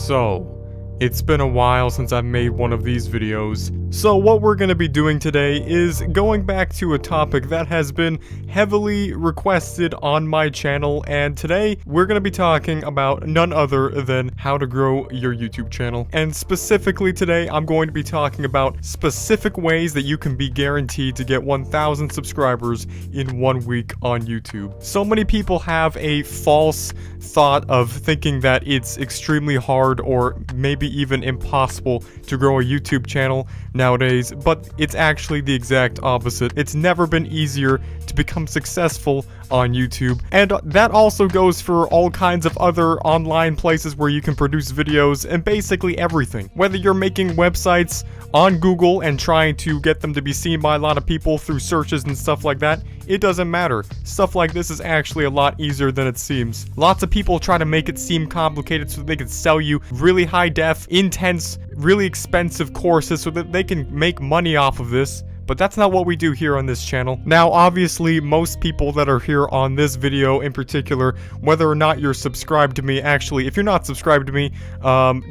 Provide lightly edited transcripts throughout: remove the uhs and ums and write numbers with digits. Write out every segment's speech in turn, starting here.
So, it's been a while since I've made one of these videos, so what we're going to be doing today is going back to a topic that has been heavily requested on my channel, and today we're going to be talking about none other than how to grow your YouTube channel. And specifically today, I'm going to be talking about specific ways that you can be guaranteed to get 1,000 subscribers in 1 week on YouTube. So many people have a false thought of thinking that it's extremely hard or maybe even impossible to grow a YouTube channel nowadays, but it's actually the exact opposite. It's never been easier to become successful on YouTube, and that also goes for all kinds of other online places where you can produce videos and basically everything. Whether you're making websites on Google and trying to get them to be seen by a lot of people through searches and stuff like that, it doesn't matter. Stuff like this is actually a lot easier than it seems. Lots of people try to make it seem complicated so they can sell you really high def, intense, really expensive courses so that they can make money off of this. But that's not what we do here on this channel. Now, obviously, most people that are here on this video in particular, whether or not you're subscribed to me, actually, if you're not subscribed to me,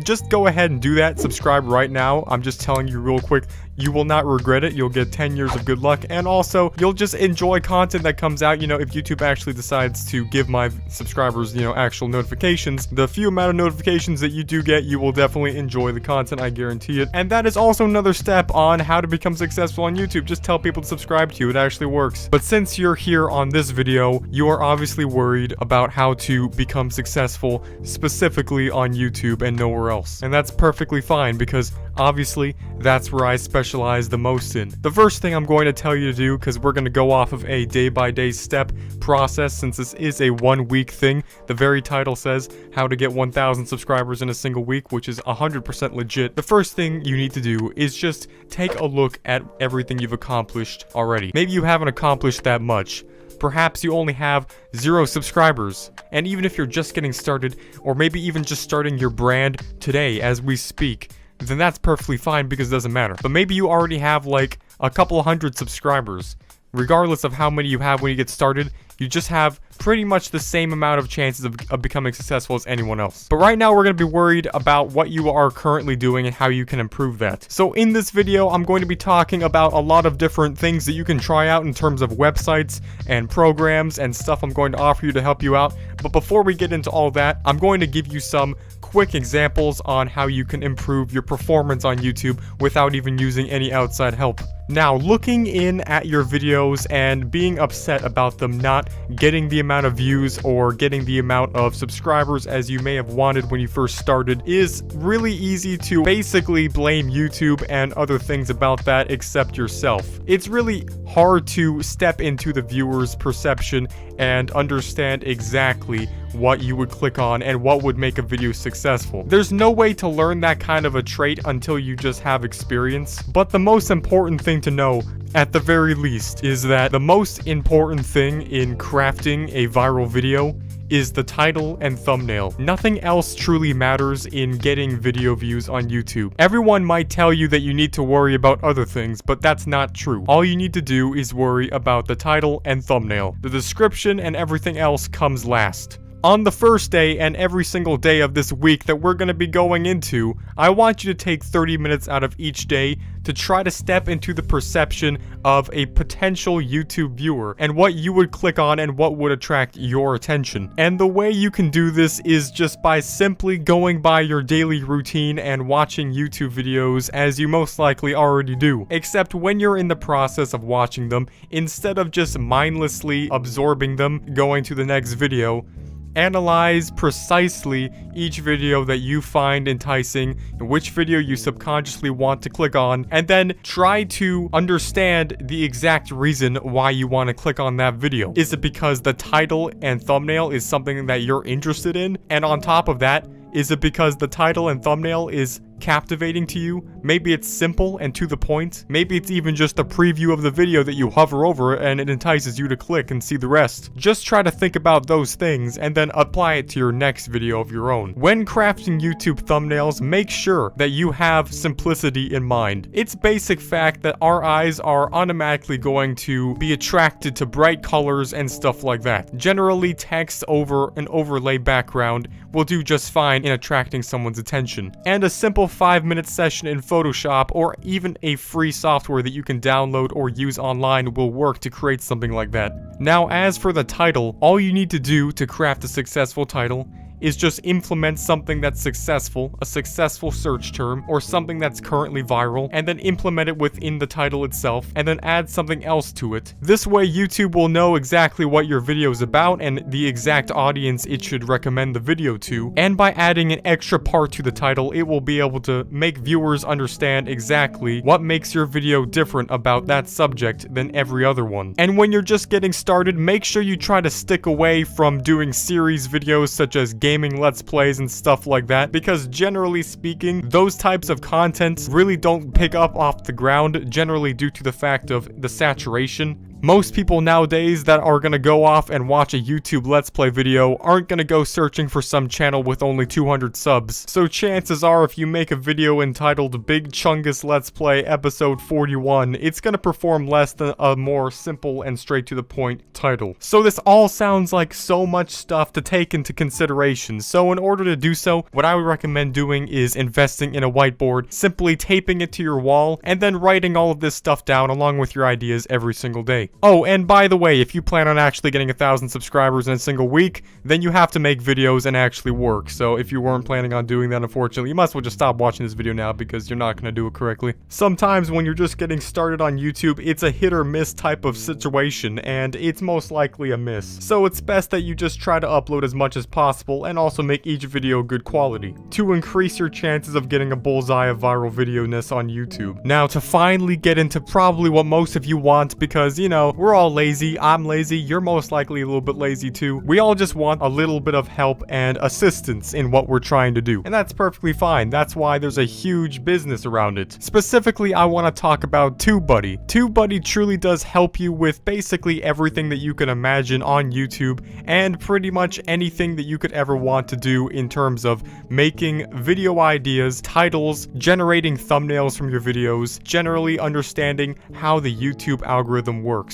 just go ahead and do that. Subscribe right now. I'm just telling you real quick. You will not regret it. You'll get 10 years of good luck, and also you'll just enjoy content that comes out. You know, if YouTube actually decides to give my subscribers, you know, actual notifications, the few amount of notifications that you do get, you will definitely enjoy the content, I guarantee it. And that is also another step on how to become successful on YouTube. Just tell people to subscribe to you. It actually works. But since you're here on this video, you are obviously worried about how to become successful specifically on YouTube and nowhere else. And that's perfectly fine, because obviously that's where I specialize the most in. The first thing I'm going to tell you to do, because we're going to go off of a day-by-day step process, since this is a 1 week thing. The very title says how to get 1,000 subscribers in a single week, which is 100% legit. The first thing you need to do is just take a look at everything you've accomplished already. Maybe you haven't accomplished that much. Perhaps you only have 0 subscribers. And even if you're just getting started, or maybe even just starting your brand today as we speak, then that's perfectly fine, because it doesn't matter. But maybe you already have like a couple hundred subscribers. Regardless of how many you have when you get started, you just have pretty much the same amount of chances of becoming successful as anyone else. But right now, we're going to be worried about what you are currently doing and how you can improve that. So in this video, I'm going to be talking about a lot of different things that you can try out in terms of websites and programs and stuff I'm going to offer you to help you out. But before we get into all that, I'm going to give you some quick examples on how you can improve your performance on YouTube without even using any outside help. Now, looking in at your videos and being upset about them not getting the amount of views or getting the amount of subscribers as you may have wanted when you first started is really easy to basically blame YouTube and other things about that except yourself. It's really hard to step into the viewer's perception and understand exactly what you would click on and what would make a video successful. There's no way to learn that kind of a trait until you just have experience. But the most important thing to know, at the very least, is that the most important thing in crafting a viral video is the title and thumbnail. Nothing else truly matters in getting video views on YouTube. Everyone might tell you that you need to worry about other things, but that's not true. All you need to do is worry about the title and thumbnail. The description and everything else comes last. On the first day and every single day of this week that we're going to be going into, I want you to take 30 minutes out of each day to try to step into the perception of a potential YouTube viewer and what you would click on and what would attract your attention. And the way you can do this is just by simply going by your daily routine and watching YouTube videos as you most likely already do. Except when you're in the process of watching them, instead of just mindlessly absorbing them, going to the next video, analyze precisely each video that you find enticing, which video you subconsciously want to click on, and then try to understand the exact reason why you want to click on that video. Is it because the title and thumbnail is something that you're interested in? And on top of that, is it because the title and thumbnail is captivating to you. Maybe it's simple and to the point. Maybe it's even just a preview of the video that you hover over and it entices you to click and see the rest. Just try to think about those things and then apply it to your next video of your own. When crafting YouTube thumbnails, make sure that you have simplicity in mind. It's basic fact that our eyes are automatically going to be attracted to bright colors and stuff like that. Generally, text over an overlay background will do just fine in attracting someone's attention. And a simple 5-minute session in Photoshop or even a free software that you can download or use online will work to create something like that. Now, as for the title, all you need to do to craft a successful title is just implement something that's successful, a successful search term, or something that's currently viral, and then implement it within the title itself, and then add something else to it. This way, YouTube will know exactly what your video is about and the exact audience it should recommend the video to, and by adding an extra part to the title, it will be able to make viewers understand exactly what makes your video different about that subject than every other one. And when you're just getting started, make sure you try to stick away from doing series videos such as gaming let's plays and stuff like that, because generally speaking, those types of content really don't pick up off the ground, generally due to the fact of the saturation. Most people nowadays that are gonna go off and watch a YouTube Let's Play video aren't gonna go searching for some channel with only 200 subs. So chances are if you make a video entitled Big Chungus Let's Play Episode 41, it's gonna perform less than a more simple and straight to the point title. So this all sounds like so much stuff to take into consideration. So in order to do so, what I would recommend doing is investing in a whiteboard, simply taping it to your wall, and then writing all of this stuff down along with your ideas every single day. Oh, and by the way, if you plan on actually getting 1,000 subscribers in a single week, then you have to make videos and actually work. So if you weren't planning on doing that, unfortunately, you might as well just stop watching this video now because you're not going to do it correctly. Sometimes when you're just getting started on YouTube, it's a hit or miss type of situation, and it's most likely a miss. So it's best that you just try to upload as much as possible and also make each video good quality to increase your chances of getting a bullseye of viral video-ness on YouTube. Now, to finally get into probably what most of you want, because, you know, we're all lazy, I'm lazy, you're most likely a little bit lazy too. We all just want a little bit of help and assistance in what we're trying to do. And that's perfectly fine. That's why there's a huge business around it. Specifically, I want to talk about TubeBuddy. TubeBuddy truly does help you with basically everything that you can imagine on YouTube and pretty much anything that you could ever want to do in terms of making video ideas, titles, generating thumbnails from your videos, generally understanding how the YouTube algorithm works.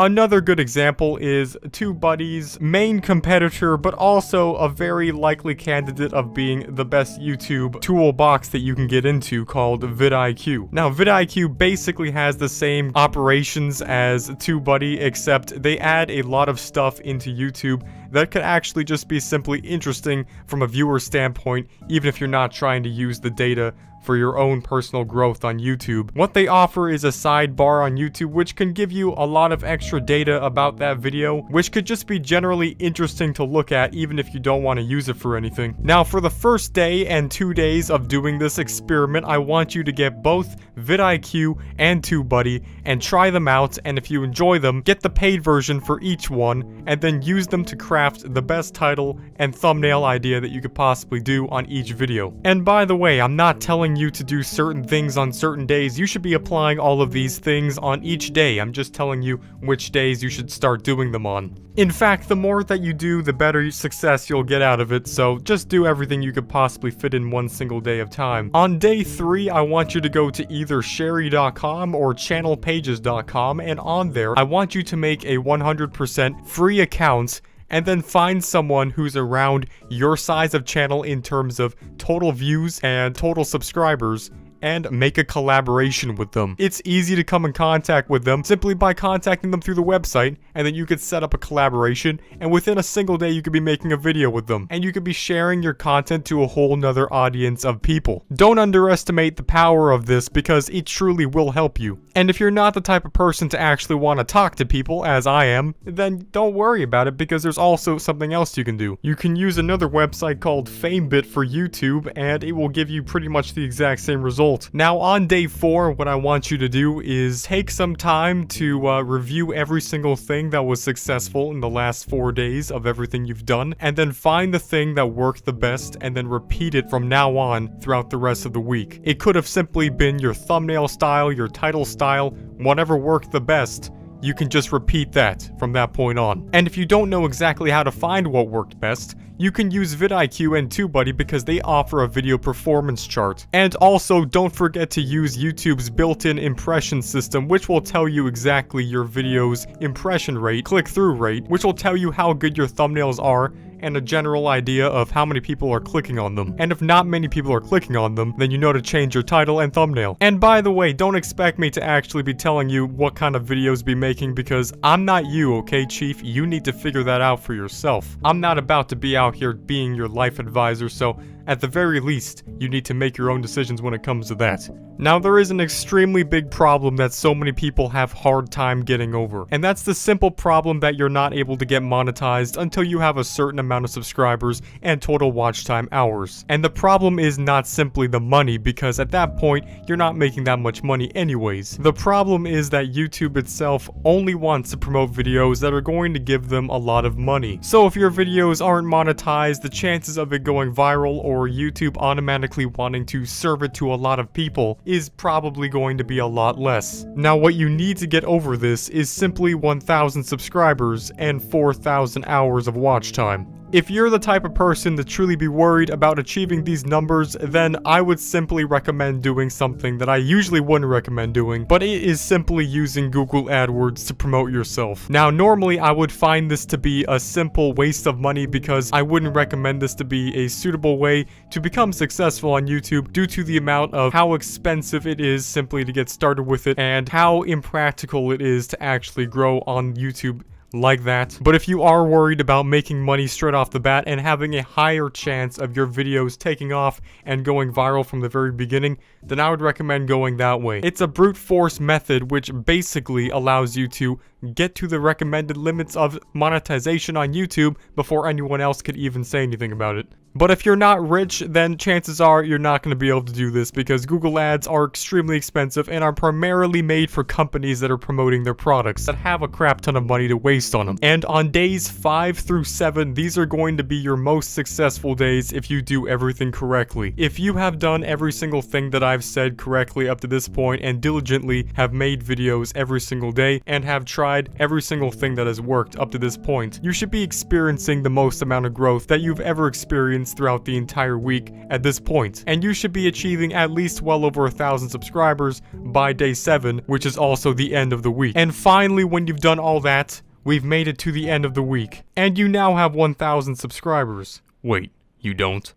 Another good example is TubeBuddy's main competitor, but also a very likely candidate of being the best YouTube toolbox that you can get into, called vidIQ. Now, vidIQ basically has the same operations as TubeBuddy, except they add a lot of stuff into YouTube that could actually just be simply interesting from a viewer standpoint, even if you're not trying to use the data for your own personal growth on YouTube. What they offer is a sidebar on YouTube which can give you a lot of extra data about that video, which could just be generally interesting to look at even if you don't want to use it for anything. Now, for the first day and 2 days of doing this experiment, I want you to get both vidIQ and TubeBuddy and try them out, and if you enjoy them, get the paid version for each one and then use them to craft the best title and thumbnail idea that you could possibly do on each video. And by the way, I'm not telling you to do certain things on certain days. You should be applying all of these things on each day. I'm just telling you which days you should start doing them on. In fact, the more that you do, the better success you'll get out of it, so just do everything you could possibly fit in one single day of time. On day 3, I want you to go to either sherry.com or channelpages.com, and on there, I want you to make a 100% free account and then find someone who's around your size of channel in terms of total views and total subscribers, and make a collaboration with them. It's easy to come in contact with them simply by contacting them through the website, and then you could set up a collaboration, and within a single day you could be making a video with them, and you could be sharing your content to a whole nother audience of people. Don't underestimate the power of this, because it truly will help you. And if you're not the type of person to actually want to talk to people, as I am, then don't worry about it, because there's also something else you can do. You can use another website called FameBit for YouTube, and it will give you pretty much the exact same result result. Now on day 4, what I want you to do is take some time to review every single thing that was successful in the last 4 days of everything you've done, and then find the thing that worked the best and then repeat it from now on throughout the rest of the week. It could have simply been your thumbnail style, your title style, whatever worked the best. You can just repeat that from that point on. And if you don't know exactly how to find what worked best, you can use vidIQ and TubeBuddy because they offer a video performance chart. And also, don't forget to use YouTube's built-in impression system, which will tell you exactly your video's impression rate, click-through rate, which will tell you how good your thumbnails are, and a general idea of how many people are clicking on them. And if not many people are clicking on them, then you know to change your title and thumbnail. And by the way, don't expect me to actually be telling you what kind of videos to be making because I'm not you, okay, Chief? You need to figure that out for yourself. I'm not about to be out here being your life advisor, so at the very least, you need to make your own decisions when it comes to that. Now, there is an extremely big problem that so many people have hard time getting over, and that's the simple problem that you're not able to get monetized until you have a certain amount of subscribers and total watch time hours. And the problem is not simply the money, because at that point, you're not making that much money anyways. The problem is that YouTube itself only wants to promote videos that are going to give them a lot of money. So if your videos aren't monetized, the chances of it going viral or YouTube automatically wanting to serve it to a lot of people is probably going to be a lot less. Now, what you need to get over this is simply 1,000 subscribers and 4,000 hours of watch time. If you're the type of person to truly be worried about achieving these numbers, then I would simply recommend doing something that I usually wouldn't recommend doing, but it is simply using Google AdWords to promote yourself. Now, normally I would find this to be a simple waste of money because I wouldn't recommend this to be a suitable way to become successful on YouTube due to the amount of how expensive it is simply to get started with it and how impractical it is to actually grow on YouTube like that. But if you are worried about making money straight off the bat and having a higher chance of your videos taking off and going viral from the very beginning, then I would recommend going that way. It's a brute force method which basically allows you to get to the recommended limits of monetization on YouTube before anyone else could even say anything about it. But if you're not rich, then chances are you're not going to be able to do this because Google Ads are extremely expensive and are primarily made for companies that are promoting their products that have a crap ton of money to waste on them. And on days 5 through 7, these are going to be your most successful days if you do everything correctly. If you have done every single thing that I've said correctly up to this point and diligently have made videos every single day and have tried every single thing that has worked up to this point, you should be experiencing the most amount of growth that you've ever experienced throughout the entire week at this point. And you should be achieving at least well over 1,000 subscribers by day 7, which is also the end of the week. And finally, when you've done all that, we've made it to the end of the week. And you now have 1,000 subscribers. Wait, you don't?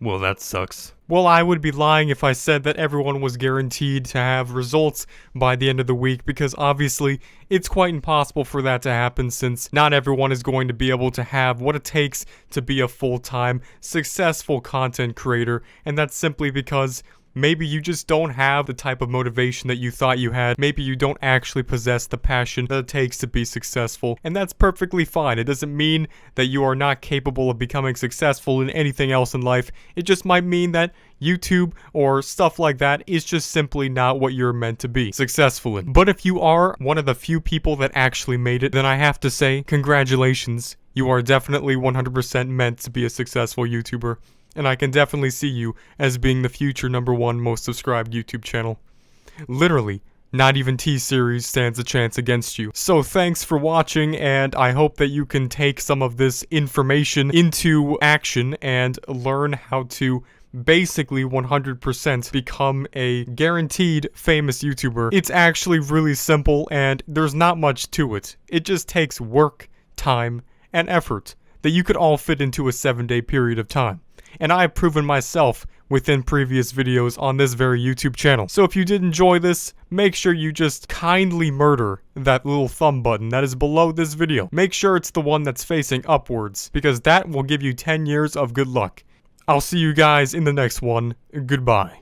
Well, that sucks. Well, I would be lying if I said that everyone was guaranteed to have results by the end of the week, because obviously it's quite impossible for that to happen since not everyone is going to be able to have what it takes to be a full-time, successful content creator, and that's simply because maybe you just don't have the type of motivation that you thought you had. Maybe you don't actually possess the passion that it takes to be successful. And that's perfectly fine. It doesn't mean that you are not capable of becoming successful in anything else in life. It just might mean that YouTube or stuff like that is just simply not what you're meant to be successful in. But if you are one of the few people that actually made it, then I have to say, congratulations. You are definitely 100% meant to be a successful YouTuber. And I can definitely see you as being the future #1 most subscribed YouTube channel. Literally, not even T-Series stands a chance against you. So thanks for watching, and I hope that you can take some of this information into action and learn how to basically 100% become a guaranteed famous YouTuber. It's actually really simple, and there's not much to it. It just takes work, time, and effort that you could all fit into a 7-day period of time. And I have proven myself within previous videos on this very YouTube channel. So if you did enjoy this, make sure you just kindly murder that little thumb button that is below this video. Make sure it's the one that's facing upwards, because that will give you 10 years of good luck. I'll see you guys in the next one. Goodbye.